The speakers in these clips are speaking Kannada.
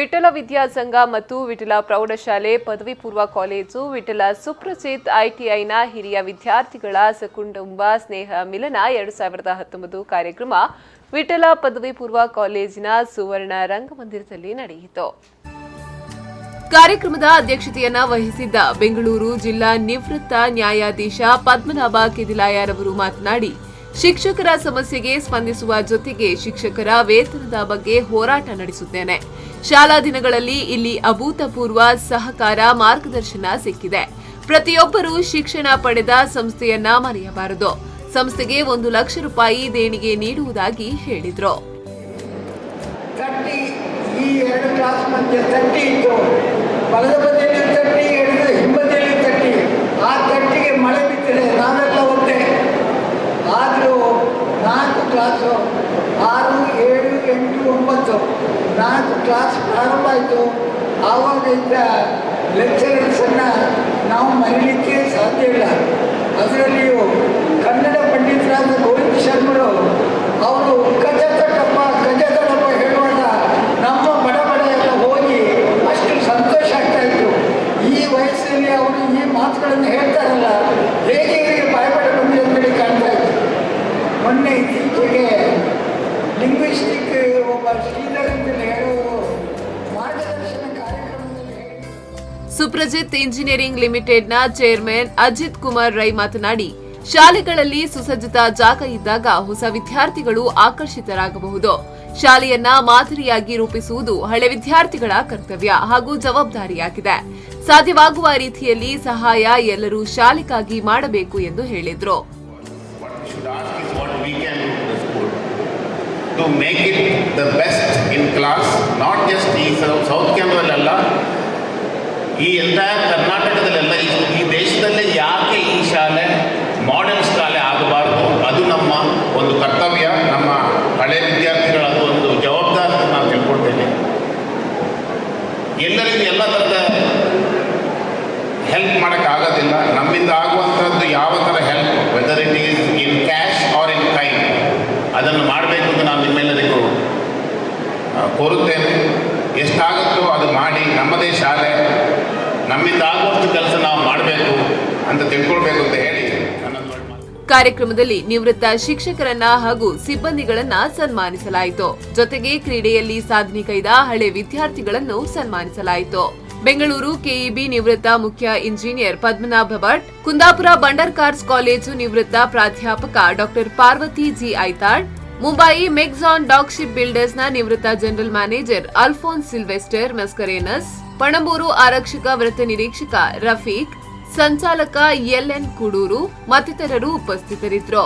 ವಿಠಲ ವಿದ್ಯಾಸಂಘ ಮತ್ತು ವಿಠಲ ಪ್ರೌಢಶಾಲೆ ಪದವಿ ಪೂರ್ವ ಕಾಲೇಜು ವಿಠಲ ಸುಪ್ರಜಿತ್ ಐಟಿಐನ ಹಿರಿಯ ವಿದ್ಯಾರ್ಥಿಗಳ ಸಕುಟುಂಬ ಸ್ನೇಹ ಮಿಲನ 2019 ಕಾರ್ಯಕ್ರಮ ವಿಠಲ ಪದವಿ ಪೂರ್ವ ಕಾಲೇಜಿನ ಸುವರ್ಣ ರಂಗಮಂದಿರದಲ್ಲಿ ನಡೆಯಿತು. ಕಾರ್ಯಕ್ರಮದ ಅಧ್ಯಕ್ಷತೆಯನ್ನ ವಹಿಸಿದ್ದ ಬೆಂಗಳೂರು ಜಿಲ್ಲಾ ನಿವೃತ್ತ ನ್ಯಾಯಾಧೀಶ ಪದ್ಮನಾಭ ಕೆದಿಲಾಯರವರು ಮಾತನಾಡಿ, ಶಿಕ್ಷಕರ ಸಮಸ್ಯೆಗೆ ಸ್ಪಂದಿಸುವ ಜೊತೆಗೆ ಶಿಕ್ಷಕರ ವೇತನದ ಬಗ್ಗೆ ಹೋರಾಟ ನಡೆಸುತ್ತೇನೆ. ಶಾಲಾ ದಿನಗಳಲ್ಲಿ ಇಲ್ಲಿ ಅಭೂತಪೂರ್ವ ಸಹಕಾರ ಮಾರ್ಗದರ್ಶನ ಸಿಕ್ಕಿದೆ. ಪ್ರತಿಯೊಬ್ಬರೂ ಶಿಕ್ಷಣ ಪಡೆದ ಸಂಸ್ಥೆಯನ್ನ ಮರೆಯಬಾರದು. ಸಂಸ್ಥೆಗೆ 1 ಲಕ್ಷ ರೂಪಾಯಿ ದೇಣಿಗೆ ನೀಡುವುದಾಗಿ ಹೇಳಿದ್ರು. ಈ 2 ಕ್ಲಾಸ್ ಮಧ್ಯೆ ತಟ್ಟಿ ಇತ್ತು, ಬಲದ ಬದಿಯಲ್ಲಿ ತಟ್ಟಿ ಹಿಡಿದು ಹಿಂಬದಿಯಲ್ಲಿ ತಟ್ಟಿ, ಆ ತಟ್ಟಿಗೆ ಮಳೆ ಬಿದ್ದಿದೆ, ನಾವೆಲ್ಲ ಒಂದೇ. ಆದರೂ 4 ಕ್ಲಾಸು 6, 7, 8, 9 4 ಕ್ಲಾಸ್ ಪ್ರಾರಂಭ ಆಯಿತು. ಆವಾಗ ಇದ್ದ ಲೆಕ್ಚರರ್ಸನ್ನು ನಾವು ಮರೀಲಿಕ್ಕೆ ಸಾಧ್ಯ ಇಲ್ಲ. ಅದರಲ್ಲಿಯೂ ಕನ್ನಡ ಪಂಡಿತರಾದ ಗೋವಿಂದ ಶರ್ಮರು ಅವರು ಗಜ ತಟ್ಟಪ್ಪ ಹೇಳುವಾಗ ನಮ್ಮ ಬಡ ಎಲ್ಲ ಹೋಗಿ ಅಷ್ಟು ಸಂತೋಷ ಆಗ್ತಾ ಇತ್ತು. ಈ ವಯಸ್ಸಲ್ಲಿ ಅವರು ಈ ಮಾತುಗಳನ್ನು ಹೇಳ್ತಾರಲ್ಲ, ಹೇಗೆ ಇವರಿಗೆ ಬಾಯ್ಪಾಠ ಬಂದಿದೆ ಅಂತೇಳಿ ಕಾಣ್ತಾ ಇತ್ತು. ಮೊನ್ನೆ ಇತ್ತೀಚೆಗೆ ಲಿಂಗ್ವಿಸ್ಟಿಕ್ ಒಬ್ಬ ಶ್ರೀಧರ್ ಅಂತೇಳಿ ಹೇಳುವರು ಮಾರ್ಗದರ್ಶನ ಕಾರ್ಯಕ್ರಮದಲ್ಲಿ ಸುಪ್ರಜಿತ್ ಇಂಜಿನಿಯರಿಂಗ್ ಲಿಮಿಟೆಡ್ನ ಚೇರ್ಮನ್ ಅಜಿತ್ ಕುಮಾರ್ ರೈ ಮಾತನಾಡಿ, ಶಾಲೆಗಳಲ್ಲಿ ಸುಸಜ್ಜಿತ ಜಾಗ ಇದ್ದಾಗ ಹೊಸ ವಿದ್ಯಾರ್ಥಿಗಳು ಆಕರ್ಷಿತರಾಗಬಹುದು. ಶಾಲೆಯನ್ನ ಮಾದರಿಯಾಗಿ ರೂಪಿಸುವುದು ಹಳೆ ವಿದ್ಯಾರ್ಥಿಗಳ ಕರ್ತವ್ಯ ಹಾಗೂ ಜವಾಬ್ದಾರಿಯಾಗಿದೆ. ಸಾಧ್ಯವಾಗುವ ರೀತಿಯಲ್ಲಿ ಸಹಾಯ ಎಲ್ಲರೂ ಶಾಲೆಗಾಗಿ ಮಾಡಬೇಕು ಎಂದು ಹೇಳಿದರು. To make it the best in class, not just ಈ ಸೌತ್ ಕೇಂದ್ರದಲ್ಲ, ಈ ಎಂಟೈರ್ ಕರ್ನಾಟಕದಲ್ಲೆಲ್ಲ, ಈ ದೇಶದಲ್ಲಿ ಯಾಕೆ ಈ ಶಾಲೆ ಮಾಡೆಲ್ ಶಾಲೆ ಆಗಬಾರ್ದು, ಅದು ನಮ್ಮ ಒಂದು ಕರ್ತವ್ಯ. ನಮ್ಮ ಹಳೆ ವಿದ್ಯಾರ್ಥಿಗಳ ಅದು ಒಂದು ಜವಾಬ್ದಾರಿ ನಾನು ತಿಳ್ಕೊಳ್ತೇನೆ. ಎಲ್ಲರಿಗೂ ಎಲ್ಲ ಥರದ ಹೆಲ್ಪ್ ಮಾಡೋಕ್ಕಾಗೋದಿಲ್ಲ. ನಮ್ಮಿಂದ ಆಗುವಂಥದ್ದು ಯಾವ ಥರ help, whether it is in cash or in time, ಅದನ್ನು ಮಾಡಬೇಕು ಅಂತ ನಾನು ನಿಮ್ಮೆಲ್ಲರಿಗೂ ಕೋರುತ್ತೇನೆ. ಎಷ್ಟಾಗುತ್ತೋ ಅದು ಮಾಡಿ, ನಮ್ಮದೇ ಶಾಲೆ, ನಮ್ಮಿಂದ ಆಗುವಷ್ಟು ಕೆಲಸ ನಾವು ಮಾಡಬೇಕು ಅಂತ ತಿಳ್ಕೊಳ್ಬೇಕು ಅಂತ ಹೇಳಿ ಕಾರ್ಯಕ್ರಮದಲ್ಲಿ ನಿವೃತ್ತ ಶಿಕ್ಷಕರನ್ನ ಹಾಗೂ ಸಿಬ್ಬಂದಿಗಳನ್ನ ಸನ್ಮಾನಿಸಲಾಯಿತು. ಜೊತೆಗೆ ಕ್ರೀಡೆಯಲ್ಲಿ ಸಾಧನೆ ಕೈದ ಹಳೆ ವಿದ್ಯಾರ್ಥಿಗಳನ್ನು ಸನ್ಮಾನಿಸಲಾಯಿತು. ಬೆಂಗಳೂರು ಕೆಇಬಿ ನಿವೃತ್ತ ಮುಖ್ಯ engineer Padmanabha Bhat, Kundapura Bhandarkars college ನಿವೃತ್ತ ಪ್ರಾಧ್ಯಾಪಕ ಡಾ Parvathi G Aithal, Mumbai Mazagon dock ship ಬಿಲ್ಡರ್ಸ್ನ ನಿವೃತ್ತ ಜನರಲ್ ಮ್ಯಾನೇಜರ್ ಅಲ್ಫೋನ್ಸ್ ಸಿಲ್ವೆಸ್ಟರ್ ಮೆಸ್ಕರೇನಸ್, ಪಣಂಬೂರು ಆರಕ್ಷಕ ವೃತ್ತ ನಿರೀಕ್ಷಕ ರಫೀಕ್, ಸಂಚಾಲಕ ಎಲ್ಎನ್ ಕುಡೂರು ಮತ್ತಿತರರು ಉಪಸ್ಥಿತರಿದ್ದರು.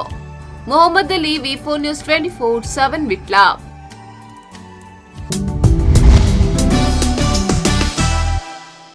ಮೊಹಮ್ಮದ್ ಅಲಿ, ವಿ4 ನ್ಯೂಸ್ 24/7 ವಿಟ್ಲ.